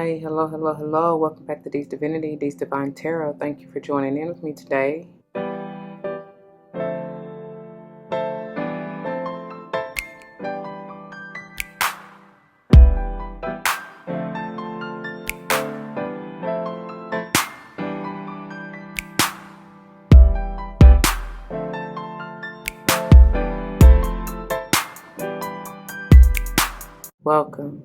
Hi, hello, hello, hello. Welcome back to D's Divinity, D's Divine Tarot. Thank you for joining in with me today. Welcome,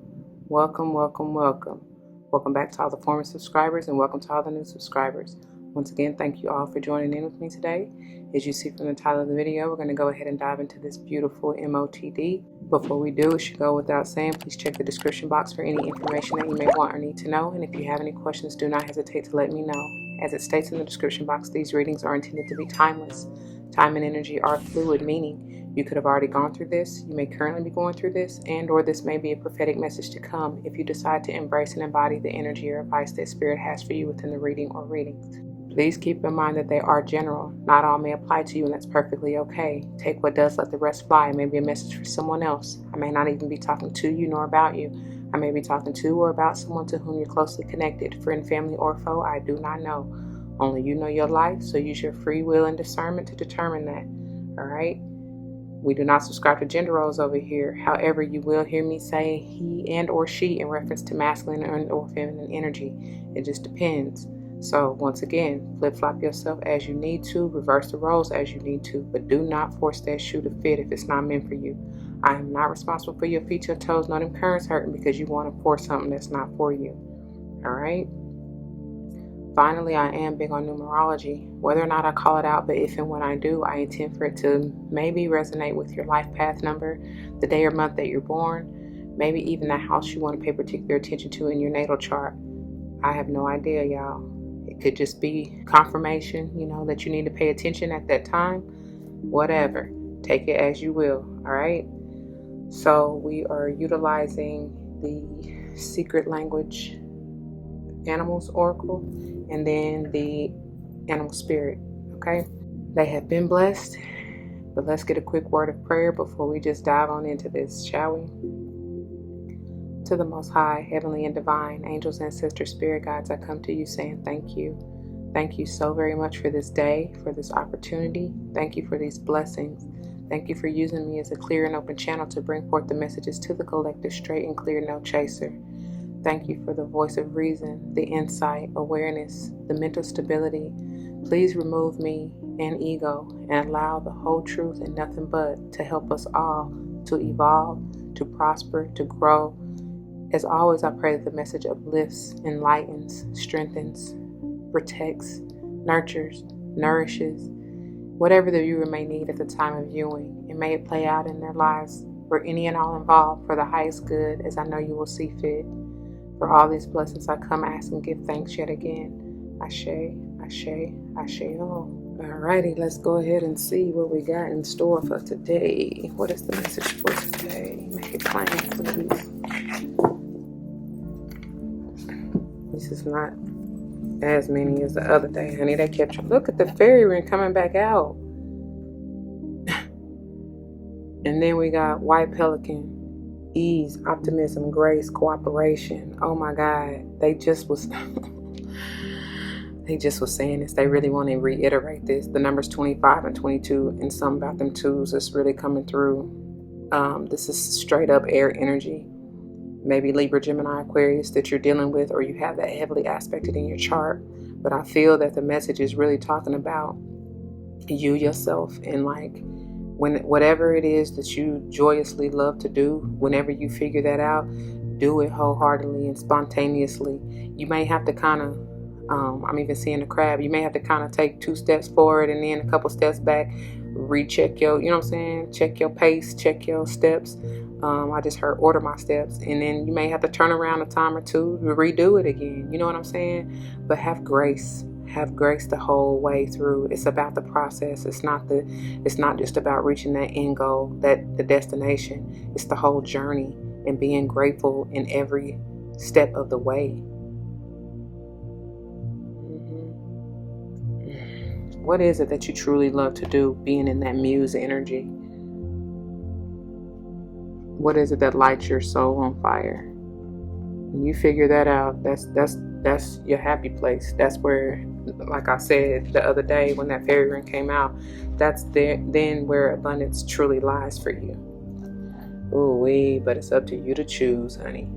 welcome, welcome, welcome. Welcome back to all the former subscribers and welcome to all the new subscribers. Once again, thank you all for joining in with me today. As you see from the title of the video, we're going to go ahead and dive into this beautiful MOTD. Before we do, it should go without saying, please check the description box for any information that you may want or need to know. And if you have any questions, do not hesitate to let me know. As it states in the description box, these readings are intended to be timeless. Time and energy are fluid, meaning you could have already gone through this, you may currently be going through this, or this may be a prophetic message to come if you decide to embrace and embody the energy or advice that Spirit has for you within the reading or readings. Please keep in mind that they are general. Not all may apply to you, and that's perfectly okay. Take what does, let the rest fly. It may be a message for someone else. I may not even be talking to you nor about you. I may be talking to or about someone to whom you're closely connected, friend, family, or foe. I do not know. Only you know your life, so use your free will and discernment to determine that. All right? We do not subscribe to gender roles over here. However, you will hear me say he and or she in reference to masculine and or feminine energy. It just depends. So once again, flip-flop yourself as you need to, reverse the roles as you need to, but do not force that shoe to fit if it's not meant for you. I am not responsible for your feet, your toes, nor them currents hurting because you want to force something that's not for you. All right? Finally, I am big on numerology. Whether or not I call it out, but if and when I do, I intend for it to maybe resonate with your life path number, the day or month that you're born, maybe even the house you want to pay particular attention to in your natal chart. I have no idea, y'all. It could just be confirmation, that you need to pay attention at that time. Whatever. Take it as you will, all right? So we are utilizing the Secret Language Animals Oracle and then the Animal Spirit, okay? They have been blessed, but let's get a quick word of prayer before we just dive on into this, shall we? To the Most High, Heavenly and Divine, angels, ancestors, spirit guides, I come to you saying thank you. Thank you so very much for this day, for this opportunity. Thank you for these blessings. Thank you for using me as a clear and open channel to bring forth the messages to the collective, straight and clear, no chaser. Thank you for the voice of reason, the insight, awareness, the mental stability. Please remove me and ego and allow the whole truth and nothing but to help us all to evolve, to prosper, to grow. As always, I pray that the message uplifts, enlightens, strengthens, protects, nurtures, nourishes, whatever the viewer may need at the time of viewing, and may it play out in their lives for any and all involved for the highest good, as I know you will see fit. For all these blessings I come, ask and give thanks yet again. Ashe, Ashe, Ashe-o. Alrighty, let's go ahead and see what we got in store for today. What is the message for today? Make it plain, please. This is not as many as the other day, honey. They kept, look at the fairy ring coming back out. And then we got White Pelican. Ease, optimism, grace, cooperation. Oh my God, they just was saying this. They really want to reiterate this. The numbers 25 and 22 and something about them twos is really coming through. This is straight up air energy. Maybe Libra, Gemini, Aquarius that you're dealing with, or you have that heavily aspected in your chart. But I feel that the message is really talking about you, yourself, and whatever it is that you joyously love to do, whenever you figure that out, do it wholeheartedly and spontaneously. You may have to kind of, I'm even seeing the crab, you may have to kind of take 2 steps forward and then a couple steps back, recheck your, check your pace, check your steps. I just heard order my steps, and then you may have to turn around a time or two to redo it again. You know what I'm saying? But have grace. Have grace the whole way through. It's about the process. It's not just about reaching that end goal, that the destination. It's the whole journey and being grateful in every step of the way. What is it that you truly love to do, being in that muse energy? What is it that lights your soul on fire? When you figure that out, that's your happy place. That's where, like I said the other day when that fairy ring came out, that's then where abundance truly lies for you. Ooh wee, but it's up to you to choose, honey.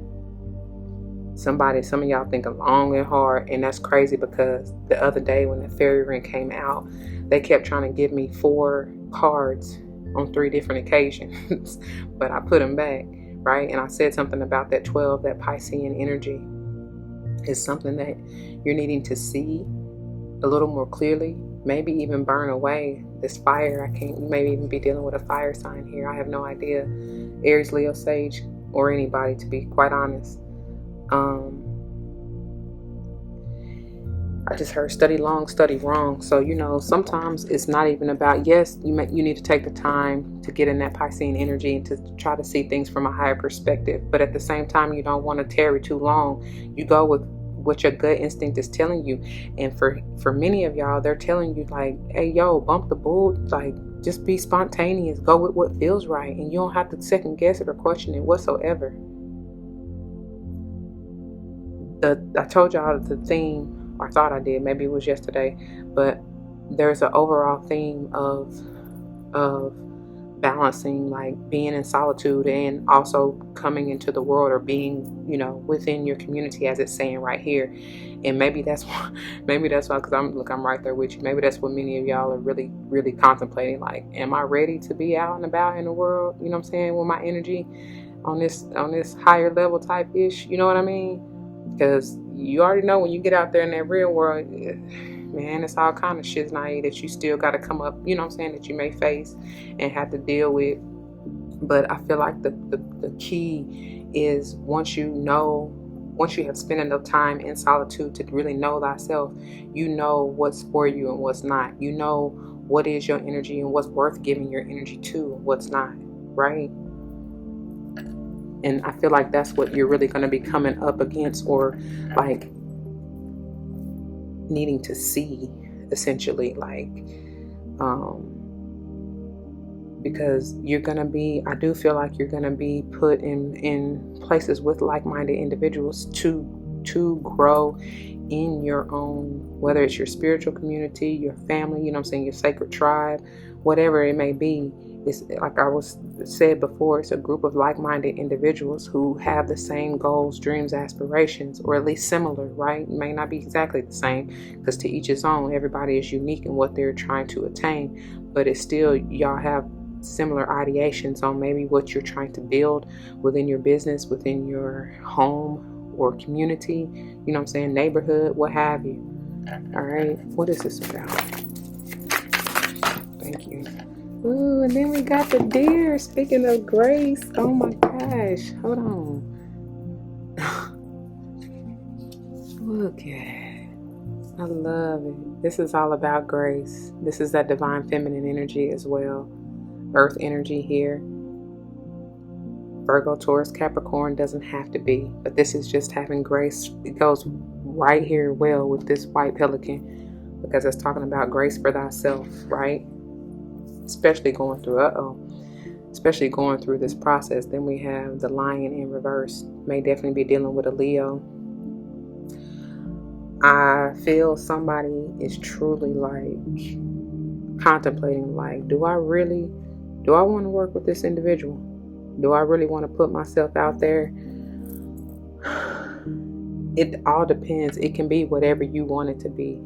Some of y'all think long and hard, and that's crazy because the other day when the fairy ring came out, they kept trying to give me 4 cards on 3 different occasions, but I put them back, right? And I said something about that 12, that Piscean energy is something that you're needing to see a little more clearly, maybe even burn away this fire. You may even be dealing with a fire sign here. I have no idea. Aries, Leo, Sage, or anybody, to be quite honest. I just heard study long, study wrong. So, sometimes it's not even about, yes, you need to take the time to get in that Piscean energy and to try to see things from a higher perspective. But at the same time, you don't want to tarry too long. You go with what your gut instinct is telling you. And for many of y'all, they're telling you like, hey, yo, bump the bull. Like, just be spontaneous. Go with what feels right. And you don't have to second guess it or question it whatsoever. I told y'all the theme, I thought I did, maybe it was yesterday, but there's an overall theme of balancing, like being in solitude and also coming into the world, or being, within your community, as it's saying right here. And maybe that's why, because I'm right there with you. Maybe that's what many of y'all are really, really contemplating. Like, am I ready to be out and about in the world? You know what I'm saying? With my energy on this higher level type ish. You know what I mean? Because you already know when you get out there in that real world, man, it's all kind of shit that you still got to come up, you know what I'm saying, that you may face and have to deal with. But I feel like the key is once you have spent enough time in solitude to really know thyself, you know what's for you and what's not. You know what is your energy and what's worth giving your energy to and what's not, right? And I feel like that's what you're really going to be coming up against, or like needing to see, essentially, like, because I do feel like you're going to be put in places with like-minded individuals to grow in your own, whether it's your spiritual community, your family, your sacred tribe, whatever it may be. It's like I said before, it's a group of like-minded individuals who have the same goals, dreams, aspirations, or at least similar, right? It may not be exactly the same, because to each his own. Everybody is unique in what they're trying to attain, but it's still, y'all have similar ideations on maybe what you're trying to build within your business, within your home or community, neighborhood, what have you. All right, what is this about? Thank you. Ooh, and then we got the deer. Speaking of grace, oh my gosh, hold on. Look at it. I love it. This is all about grace. This is that divine feminine energy as well. Earth energy here. Virgo, Taurus, Capricorn doesn't have to be, but this is just having grace. It goes right here well with this white pelican, because it's talking about grace for thyself, right? Especially going through this process. Then we have the lion in reverse. May definitely be dealing with a Leo. I feel somebody is truly like contemplating, like, do I want to work with this individual? Do I really want to put myself out there? It all depends. It can be whatever you want it to be.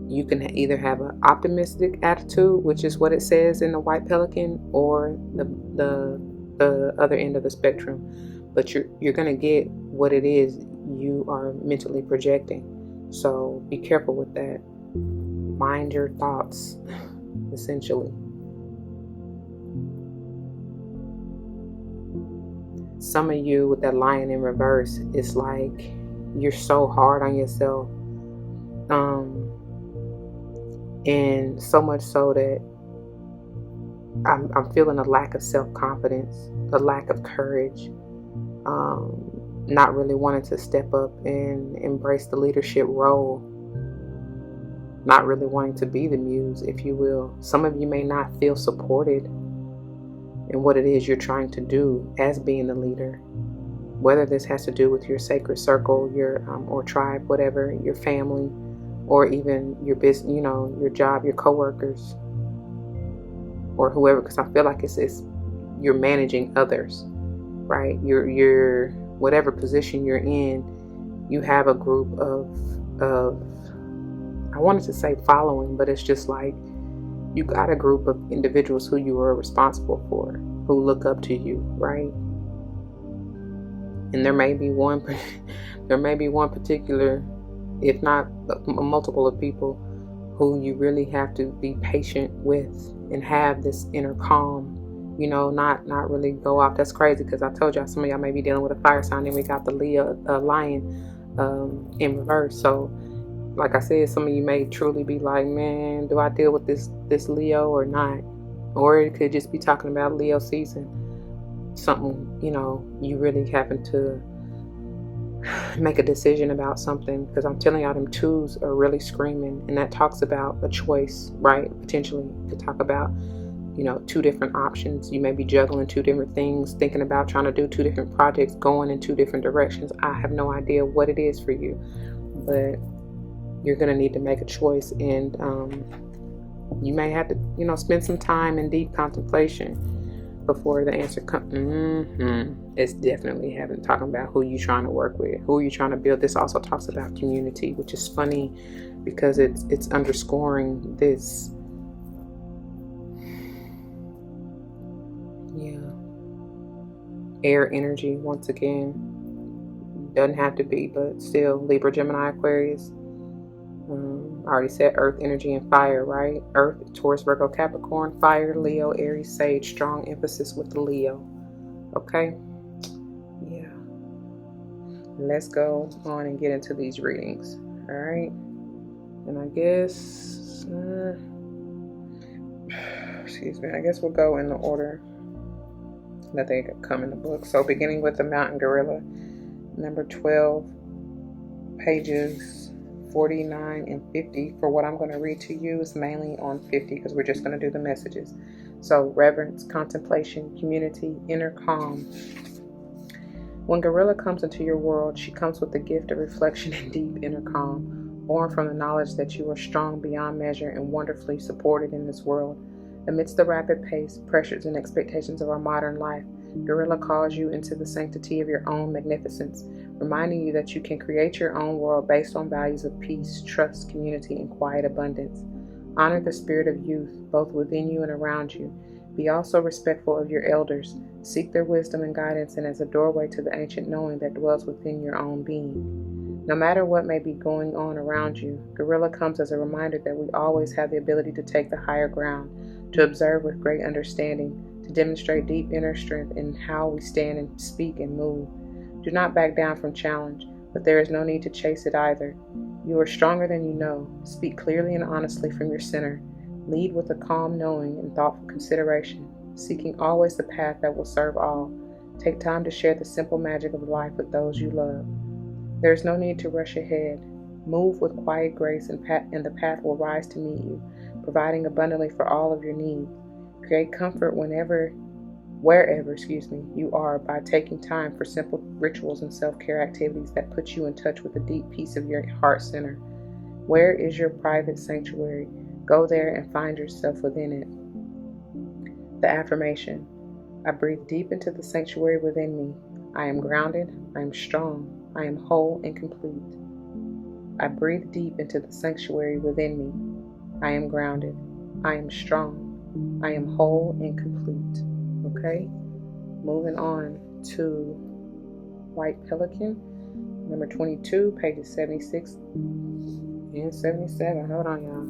You can either have an optimistic attitude, which is what it says in the white pelican, or the other end of the spectrum. But you're going to get what it is you are mentally projecting. So be careful with that. Mind your thoughts, essentially. Some of you with that lion in reverse, it's like you're so hard on yourself. And so much so that I'm feeling a lack of self-confidence, a lack of courage, not really wanting to step up and embrace the leadership role, not really wanting to be the muse, if you will. Some of you may not feel supported in what it is you're trying to do as being the leader. whether this has to do with your sacred circle, your or tribe, whatever, your family, or even your business, your job, your coworkers, or whoever, because I feel like it's you're managing others, right? You're whatever position you're in, you have a group of I wanted to say following, but it's just like you got a group of individuals who you are responsible for, who look up to you, right? And there may be one particular, if not a multiple of people, who you really have to be patient with and have this inner calm, not really go off. That's crazy, because I told y'all some of y'all may be dealing with a fire sign, and we got the Leo lion in reverse. So like I said, some of you may truly be like, man, do I deal with this Leo or not? Or it could just be talking about Leo season. Something, you really happen to make a decision about something, because I'm telling y'all, them twos are really screaming, and that talks about a choice, right? Potentially to talk about, two different options. You may be juggling two different things, thinking about trying to do two different projects, going in two different directions. I have no idea what it is for you, but you're going to need to make a choice, and you may have to, spend some time in deep contemplation before the answer comes. It's definitely talking about who you're trying to work with, who you're trying to build. This also talks about community, which is funny because it's underscoring this. Air energy, once again. Doesn't have to be, but still, Libra, Gemini, Aquarius. I already said earth energy and fire, right? Earth, Taurus, Virgo, Capricorn, fire, Leo, Aries, Sage. Strong emphasis with the Leo. Okay? Yeah. Let's go on and get into these readings. All right? And I guess, I guess we'll go in the order that they come in the book. So beginning with the Mountain Gorilla, number 12, pages 49 and 50. For what I'm going to read to you is mainly on 50, because we're just going to do the messages. So reverence, contemplation, community, inner calm. When Gorilla comes into your world, she comes with the gift of reflection and deep inner calm, born from the knowledge that you are strong beyond measure and wonderfully supported in this world. Amidst the rapid pace, pressures, and expectations of our modern life, Gorilla calls you into the sanctity of your own magnificence, reminding you that you can create your own world based on values of peace, trust, community, and quiet abundance. Honor the spirit of youth, both within you and around you. Be also respectful of your elders. Seek their wisdom and guidance, and as a doorway to the ancient knowing that dwells within your own being. No matter what may be going on around you, Gorilla comes as a reminder that we always have the ability to take the higher ground, to observe with great understanding, to demonstrate deep inner strength in how we stand and speak and move. Do not back down from challenge, but there is no need to chase it either. You are stronger than you know. Speak clearly and honestly from your center. Lead with a calm knowing and thoughtful consideration, seeking always the path that will serve all. Take time to share the simple magic of life with those you love. There is no need to rush ahead. Move with quiet grace, and the path will rise to meet you, providing abundantly for all of your needs. Create comfort wherever you are by taking time for simple rituals and self-care activities that put you in touch with the deep peace of your heart center. Where is your private sanctuary? Go there and find yourself within it. The affirmation: I breathe deep into the sanctuary within me. I am grounded. I am strong. I am whole and complete. I breathe deep into the sanctuary within me. I am grounded. I am strong. I am whole and complete. Okay? Moving on to White Pelican, number 22, pages 76 and 77. Hold on, y'all.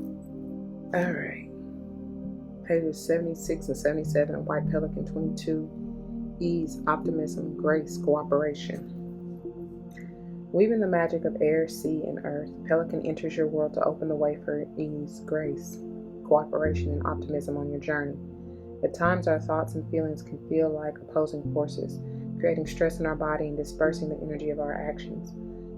All right. Pages 76 and 77 of White Pelican 22. Ease, optimism, grace, cooperation. Weaving the magic of air, sea, and earth, Pelican enters your world to open the way for ease, grace, cooperation, and optimism on your journey. At times, our thoughts and feelings can feel like opposing forces, creating stress in our body and dispersing the energy of our actions.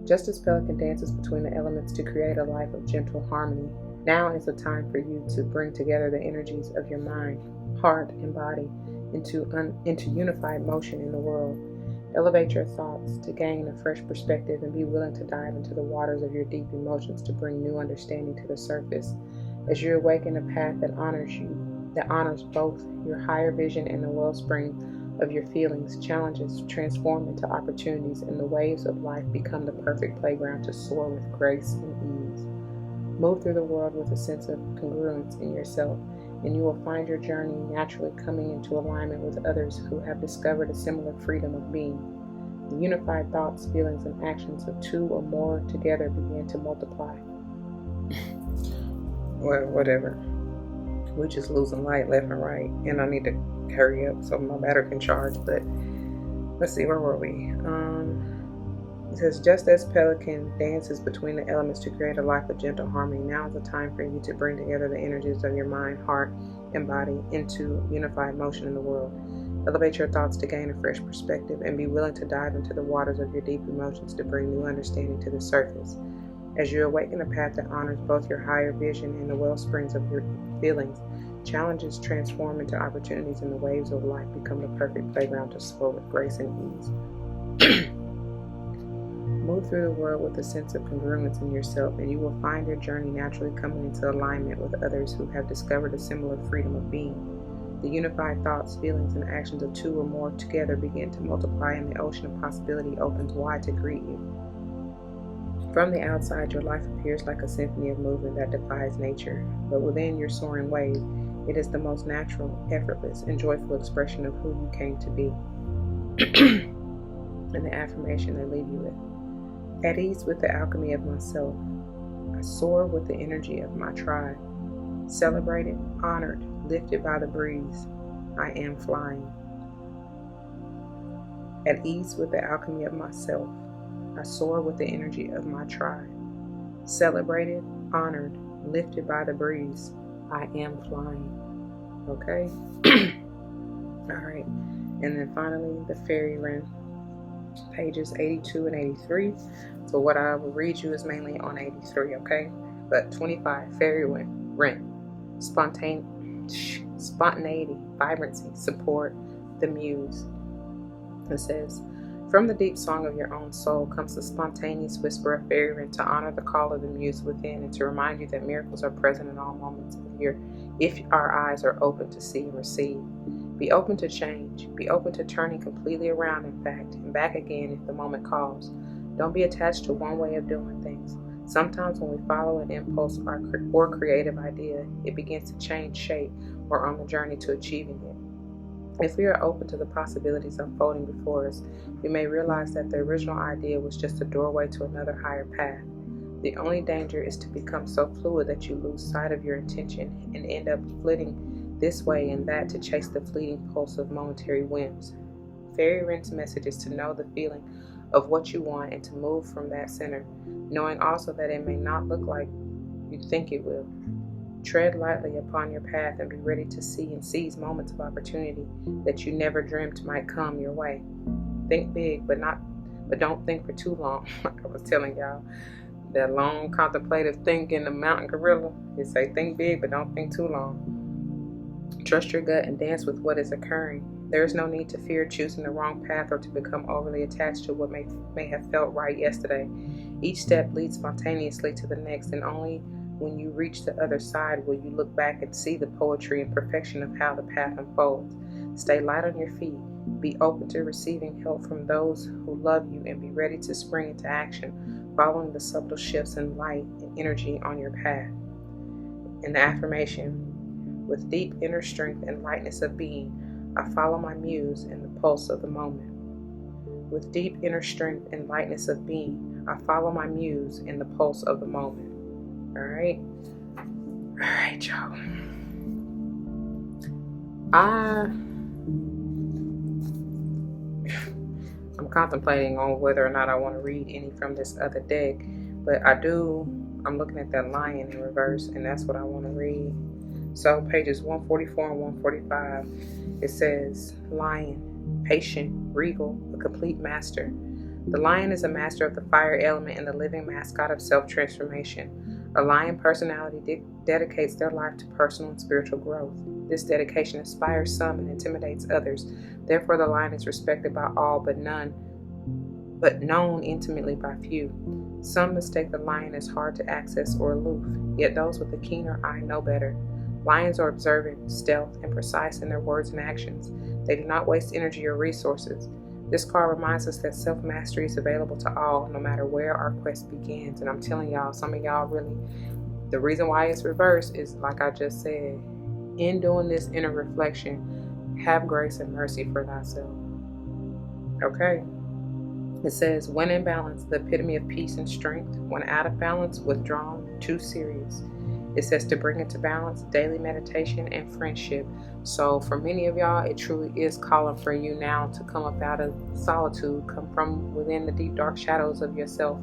Just as Pelican dances between the elements to create a life of gentle harmony, now is the time for you to bring together the energies of your mind, heart, and body into unified motion in the world. Elevate your thoughts to gain a fresh perspective and be willing to dive into the waters of your deep emotions to bring new understanding to the surface. As you awaken a path that honors both your higher vision and the wellspring of your feelings, challenges transform into opportunities, and the waves of life become the perfect playground to soar with grace and ease. Move through the world with a sense of congruence in yourself, and you will find your journey naturally coming into alignment with others who have discovered a similar freedom of being. The unified thoughts, feelings, and actions of two or more together begin to multiply. Well, whatever. We're just losing light left and right, and I need to hurry up so my battery can charge. But let's see, where were we? It says, just as pelican dances between the elements to create a life of gentle harmony, now is the time for you to bring together the energies of your mind, heart, and body into unified motion in the world. Elevate your thoughts to gain a fresh perspective and be willing to dive into the waters of your deep emotions to bring new understanding to the surface. As you awaken a path that honors both your higher vision and the well springs of your feelings, challenges transform into opportunities, and the waves of life become the perfect playground to soar with grace and ease. Move through the world with a sense of congruence in yourself, and you will find your journey naturally coming into alignment with others who have discovered a similar freedom of being. The unified thoughts, feelings, and actions of two or more together begin to multiply, and the ocean of possibility opens wide to greet you. From the outside, your life appears like a symphony of movement that defies nature, but within your soaring wave, it is the most natural, effortless, and joyful expression of who you came to be. And the affirmation I leave you with. At ease with the alchemy of myself, I soar with the energy of my tribe. Celebrated, honored, lifted by the breeze, I am flying. At ease with the alchemy of myself, I soar with the energy of my tribe. Celebrated, honored, lifted by the breeze, I am flying. Okay? Alright. And then finally, the fairy wren, pages 82 and 83. So what I will read you is mainly on 83, okay? But 25, fairy wren, spontaneity, vibrancy, support, the muse. It says, from the deep song of your own soul comes the spontaneous whisper of fairy wren to honor the call of the muse within and to remind you that miracles are present in all moments if our eyes are open to see and receive. Be open to change. Be open to turning completely around, in fact, and back again if the moment calls. Don't be attached to one way of doing things. Sometimes when we follow an impulse or creative idea, it begins to change shape or on the journey to achieving it. If we are open to the possibilities unfolding before us, we may realize that the original idea was just a doorway to another higher path. The only danger is to become so fluid that you lose sight of your intention and end up flitting this way and that to chase the fleeting pulse of momentary whims. Fairy wren's message is to know the feeling of what you want and to move from that center, knowing also that it may not look like you think it will. Tread lightly upon your path and be ready to see and seize moments of opportunity that you never dreamt might come your way. Think big, but don't think for too long. Like I was telling y'all, that long contemplative thinking, the mountain gorilla, they say think big, but don't think too long. Trust your gut and dance with what is occurring. There is no need to fear choosing the wrong path or to become overly attached to what may have felt right yesterday. Each step leads spontaneously to the next, and only when you reach the other side will you look back and see the poetry and perfection of how the path unfolds. Stay light on your feet. Be open to receiving help from those who love you, and be ready to spring into action, following the subtle shifts in light and energy on your path. And the affirmation, with deep inner strength and lightness of being, I follow my muse in the pulse of the moment. With deep inner strength and lightness of being, I follow my muse in the pulse of the moment. Alright, y'all. I'm contemplating on whether or not I want to read any from this other deck, but I'm looking at that lion in reverse, and that's what I want to read. So pages 144 and 145, it says, lion, patient, regal, a complete master. The lion is a master of the fire element and the living mascot of self-transformation. A lion personality dedicates their life to personal and spiritual growth. This dedication inspires some and intimidates others. Therefore, the lion is respected by all but known intimately by few. Some mistake the lion as hard to access or aloof, yet those with a keener eye know better. Lions are observant, stealth, and precise in their words and actions. They do not waste energy or resources. This card reminds us that self-mastery is available to all, no matter where our quest begins. And I'm telling y'all, some of y'all really, the reason why it's reversed is like I just said, in doing this inner reflection, have grace and mercy for thyself. Okay? It says, when in balance, the epitome of peace and strength. When out of balance, withdrawn, too serious. It says to bring into balance daily meditation and friendship. So for many of y'all, it truly is calling for you now to come up out of solitude, come from within the deep dark shadows of yourself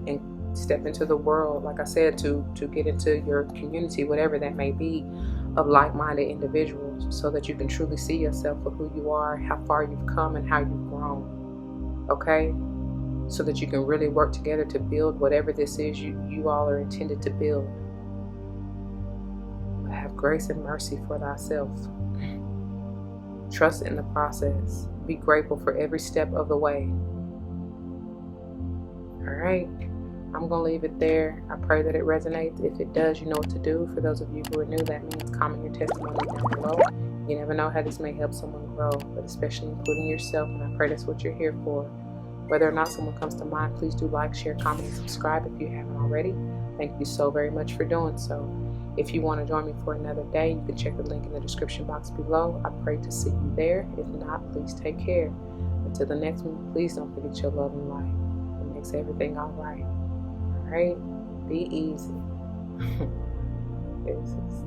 and step into the world, like I said, to get into your community, whatever that may be, of like-minded individuals, so that you can truly see yourself for who you are, how far you've come, and how you've grown. Okay? So that you can really work together to build whatever this is you all are intended to build. Have grace and mercy for thyself. Trust in the process. Be grateful for every step of the way. Alright, I'm going to leave it there. I pray that it resonates. If it does, you know what to do. For those of you who are new, that means comment your testimony down below. You never know how this may help someone grow, but especially including yourself, and I pray that's what you're here for. Whether or not someone comes to mind, please do like, share, comment, and subscribe if you haven't already. Thank you so very much for doing so. If you want to join me for another day, you can check the link in the description box below. I pray to see you there. If not, please take care. Until the next one, please don't forget your love and light. It makes everything all right. All right? Be easy. Deuces.